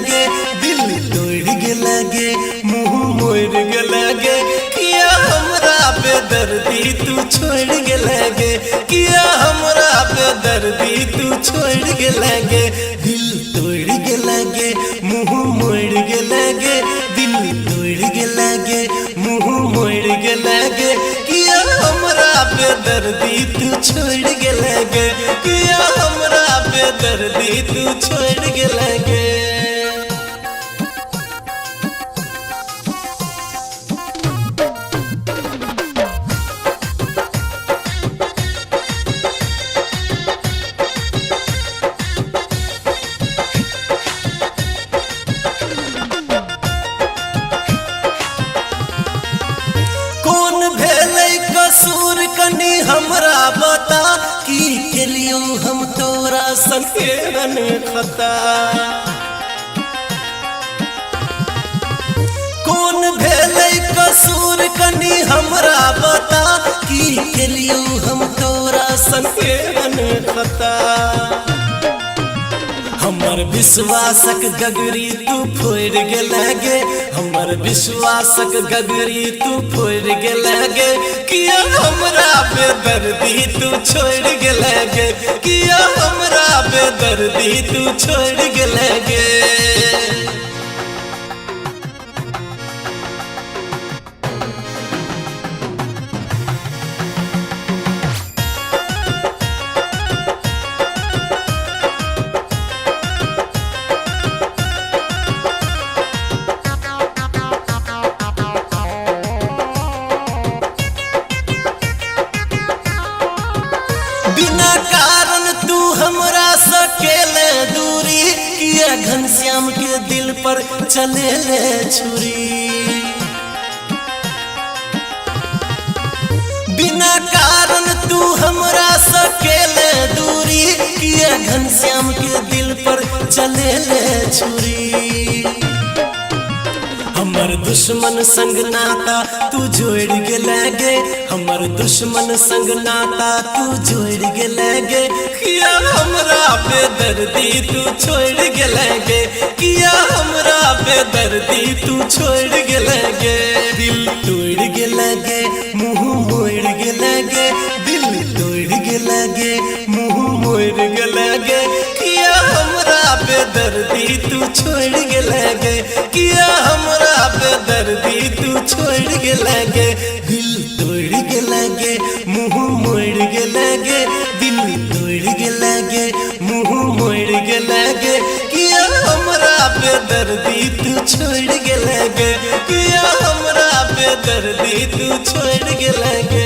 लगे, दिल तोड़ के लगे, मुंह मोड़ के लगे, किया हमरा बेदर्दी तू छोड़ के लगे, किया हमरा बेदर्दी तू छोड़ के लगे, दिल तोड़ के लगे, मुंह मोड़ के लगे, दिल तोड़ के लगे, मुंह मोड़ के लगे, किया हमरा बेदर्दी तू छोड़ के लगे, किया हमरा बेदर्दी तू छोड़ के लगे। कसूर कनी हमरा बता की केलियो हम तोरा संगे खता, कौन भेलै कसूर कनी हमरा बता की केलियो हम तोरा संगे खता। हमर विश्वासक गगरी तू फोड़ के लगे, हमर विश्वासक गगरी तू फोड़ के लगे, किया हमरा बेदर्दी तू छोड़ के लगे, किया हमरा बेदर्दी तू छोड़ के लगे। बिना कारण तू हमरा सकेले दूरी, किया घनश्याम के दिल पर चले ले छुरी। बिना कारण तू हमरा सकेले दूरी, किया घनश्याम के दिल पर चले ले छुरी। हमर दुश्मन संग नाता तू जोड़ के लगे, हमर दुश्मन संग नाता तू जोड़ के लगे, किया हमरा बेदर्दी तू छोड़ के लगे, किया हमरा बेदर्दी तू छोड़ के लगे, दिल तोड़ के लगे, मुंह मोड़ के लगे, दिल तोड़ के लगे, मुंह मोड़ के लगे, किया हमरा बेदर्दी तू छोड़ के लगे, किया हमरा बेदर्दी तू छोड़ के लगे, दिल तोड़ के लगे, मुंह मोड़ के लगे, दिल तोड़ के लगे, मुंह मोड़ के लगे, किया हमरा बेदर्दी तू छोड़ के लगे, किया हमरा बेदर्दी तू छोड़ के लगे।